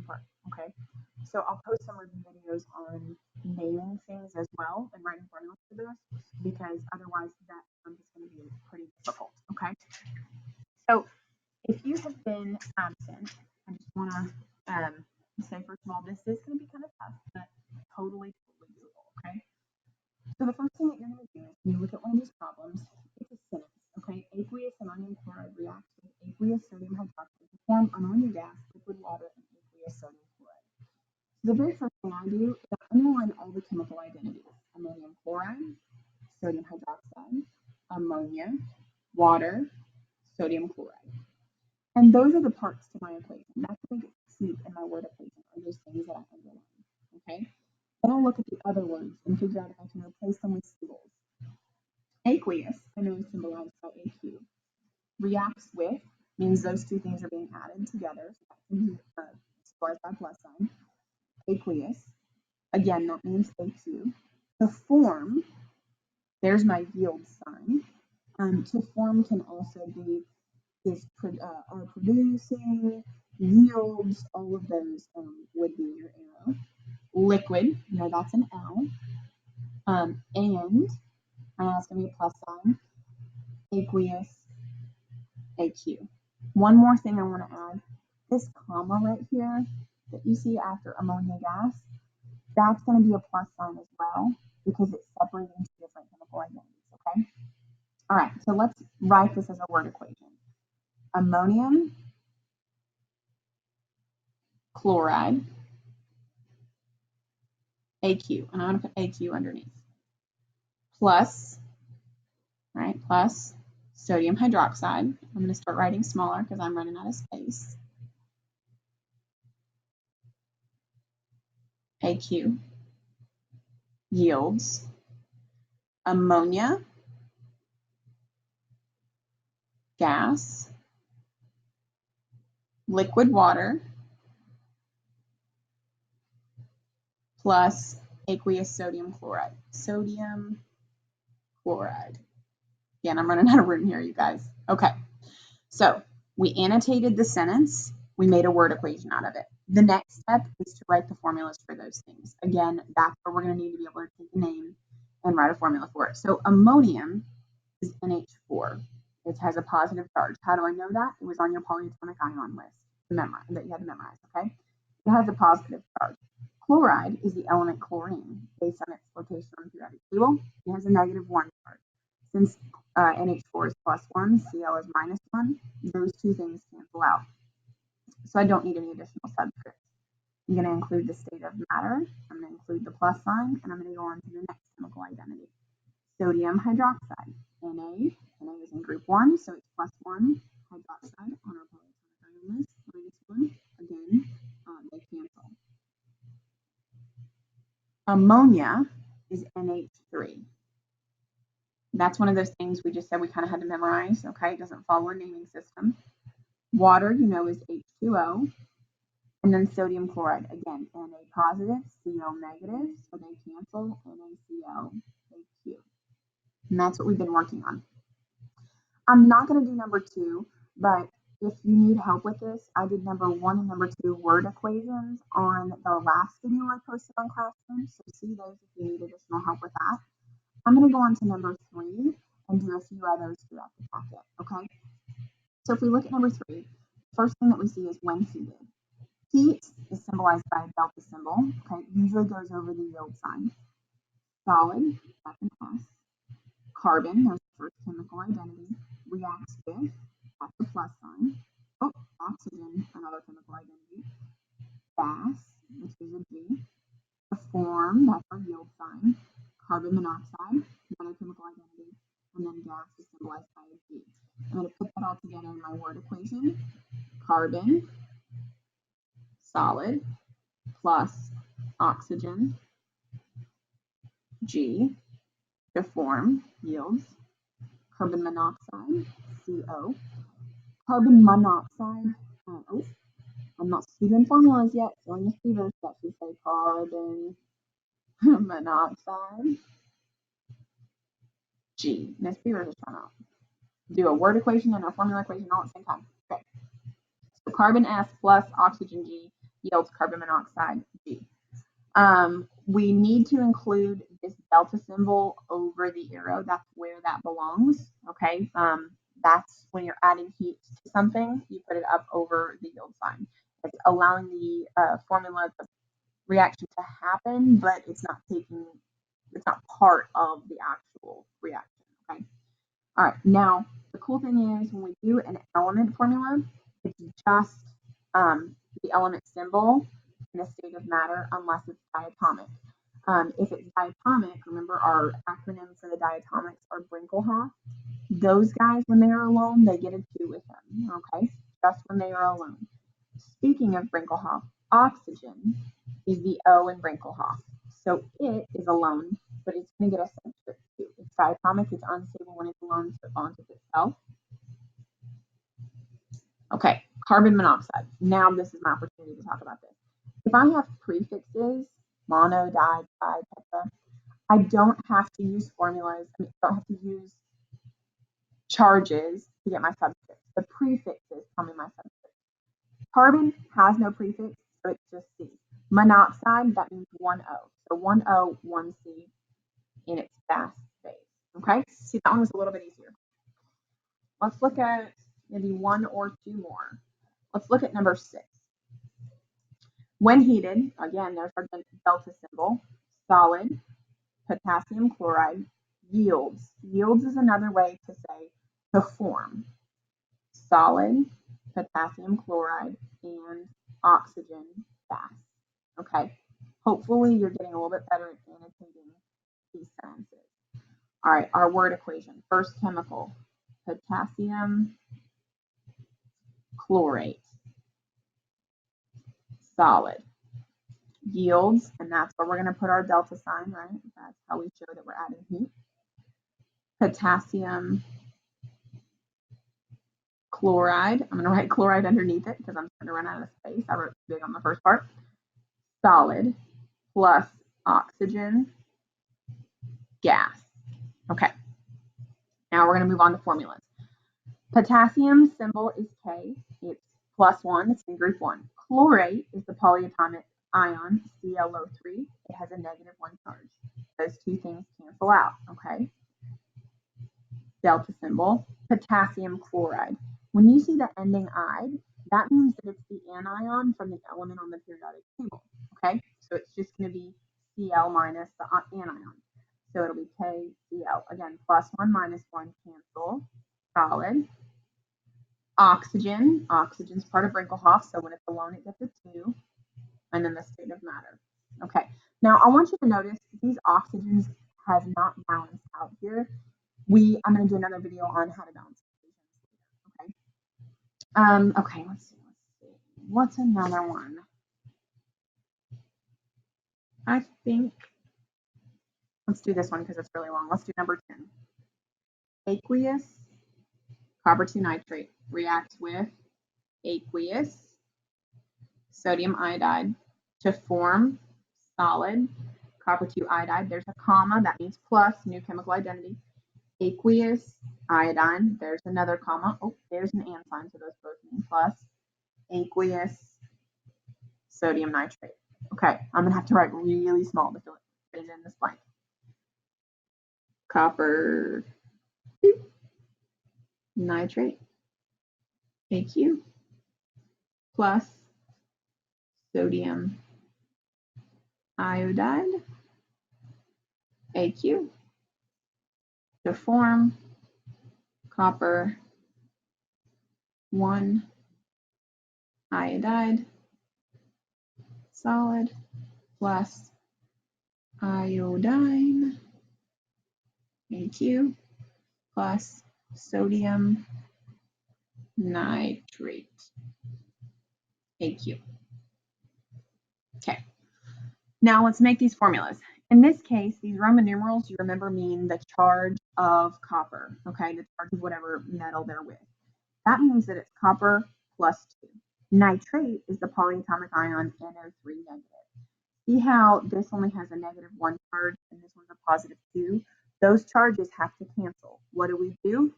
part, okay? So I'll post some review videos on naming things as well and writing formulas for this because otherwise that is going to be pretty difficult, okay? So if you have been absent, I just want to say first of all, this is going to be kind of tough, but totally doable, okay? So the first thing that you're going to do is when you look at one of these problems, it's a sentence, okay? Aqueous ammonium chloride reacts with aqueous sodium hydroxide to form ammonia gas, liquid water, and aqueous sodium chloride. So the very first thing I do is I underline all the chemical identities: ammonium chloride, sodium hydroxide, ammonia, water, sodium chloride. And those are the parts to my equation. That's what I get to see in my word equation, are those things that I underline, okay? Then I'll look at the other words and figure out if I can replace them with symbols. Aqueous, I know is symbolized by AQ. Reacts with means those two things are being added together. So that's symbolized by plus sign. Aqueous, again, that means AQ. To form, there's my yield sign. To form can also be are producing, yields, all of those would be your arrow. Liquid, that's an L. And that's going to be a plus sign. Aqueous, AQ. One more thing I want to add, this comma right here that you see after ammonia gas, that's going to be a plus sign as well because it's separating two different chemical identities, okay? All right, so let's write this as a word equation. Ammonium chloride, AQ, and I'm going to put AQ underneath, plus sodium hydroxide. I'm going to start writing smaller because I'm running out of space. AQ yields ammonia gas, liquid water, plus aqueous sodium chloride. Sodium chloride. Again, I'm running out of room here, you guys. Okay, so we annotated the sentence. We made a word equation out of it. The next step is to write the formulas for those things. Again, that's where we're going to need to be able to take a name and write a formula for it. So ammonium is NH4. It has a positive charge. How do I know that? It was on your polyatomic ion list that you had to memorize, okay? It has a positive charge. Chloride is the element chlorine based on its location on the periodic table. It has a -1 charge. Since NH4 is +1, Cl is -1, those two things cancel out. So I don't need any additional subscripts. I'm going to include the state of matter. I'm going to include the plus sign, and I'm going to go on to the next chemical identity. Sodium hydroxide. Na is in group 1, so it's +1 hydroxide on our polyatomic ion list, -1. Again, they cancel. Ammonia is NH3. That's one of those things we just said we kind of had to memorize, okay? It doesn't follow a naming system. Water, is H2O. And then sodium chloride, again, Na positive, Cl negative, so they cancel, NaCl, AQ. And that's what we've been working on. I'm not going to do number 2, but if you need help with this, I did number 1 and number 2 word equations on the last video I posted on Classroom, so see those if you need additional help with that. I'm going to go on to number 3 and do a few others throughout the packet, okay? So if we look at number 3, the first thing that we see is when heated. Heat is symbolized by a delta symbol, okay? It usually goes over the yield sign. Solid, second S. Carbon, there's the first chemical identity, reacts with, that's the plus sign. Oh, oxygen, another chemical identity. Gas, which is a G. To form, that's our yield sign. Carbon monoxide, another chemical identity. And then gas is symbolized by a G. I'm going to put that all together in my word equation. Carbon, solid, plus oxygen, G, to form, yields, carbon monoxide, CO. Carbon monoxide, I'm not doing formulas yet, so in the Beavers, that should say carbon monoxide, G. Miss Beavers is trying to do a word equation and a formula equation all at the same time. Okay. So carbon S plus oxygen G yields carbon monoxide G. We need to include this delta symbol over the arrow. That's where that belongs. Okay. That's when you're adding heat to something, you put it up over the yield sign. It's allowing the formula, the reaction to happen, but it's not part of the actual reaction. Okay. All right. Now, the cool thing is when we do an element formula, it's just the element symbol in a state of matter unless it's diatomic. If it's diatomic, remember our acronym for the diatomics are Brinkelhoff. Those guys, when they are alone, they get a 2 with them. Okay, just when they are alone. Speaking of Brinkelhoff, oxygen is the O in Brinkelhoff. So it is alone, but it's going to get a subscript 2. It's diatomic, it's unstable when it's alone, so it bonds with itself. Okay, carbon monoxide. Now this is my opportunity to talk about this. If I have prefixes, mono, di, tetra, I don't have to use formulas. I don't have to use charges to get my subscripts. The prefixes tell me my subscripts. Carbon has no prefix, so it's just C. Monoxide, that means 1O. So 1O, 1C in its fast phase. Okay, see, that one was a little bit easier. Let's look at maybe 1 or 2 more. Let's look at number 6. When heated, again, there's our delta symbol, solid, potassium chloride, yields. Yields is another way to say to form. Solid, potassium chloride, and oxygen gas. Okay, hopefully you're getting a little bit better at annotating these sentences. All right, our word equation. First chemical, potassium chlorate. Solid. Yields, and that's where we're going to put our delta sign, right? That's how we show that we're adding heat. Potassium chloride. I'm going to write chloride underneath it because I'm starting to run out of space. I wrote big on the first part. Solid plus oxygen gas. Okay. Now we're going to move on to formulas. Potassium symbol is K. It's +1. It's in group 1. Chlorate is the polyatomic ion, ClO3. It has a -1 charge. Those two things cancel out, okay? Delta symbol, potassium chloride. When you see the ending "ide," that means that it's the anion from the element on the periodic table, okay? So it's just going to be Cl minus the anion. So it'll be KCl. Again, +1 -1 cancel. Solid. Oxygen. Oxygen's part of Brinkelhoff, so when it's alone, it gets a 2. And then the state of matter. Okay. Now, I want you to notice these oxygens have not balanced out here. I'm going to do another video on how to balance equations later. Okay. Okay, let's see. What's another one? I think, let's do this one because it's really long. Let's do number 10. Aqueous copper 2 nitrate reacts with aqueous sodium iodide to form solid copper 2 iodide. There's a comma, that means plus, new chemical identity. Aqueous iodine, there's another comma. Oh, there's an and sign, so those both mean plus. Aqueous sodium nitrate. Okay, I'm going to have to write really small to fill it in this blank. Copper nitrate, AQ, plus sodium iodide, AQ, to form copper 1 iodide solid plus iodine, AQ, plus sodium nitrate, AQ. Okay, now let's make these formulas. In this case, these Roman numerals, you remember, mean the charge of copper, okay, the charge of whatever metal they're with. That means that it's copper plus 2. Nitrate is the polyatomic ion NO3 negative. See how this only has a -1 charge and this one's a +2? Those charges have to cancel. What do?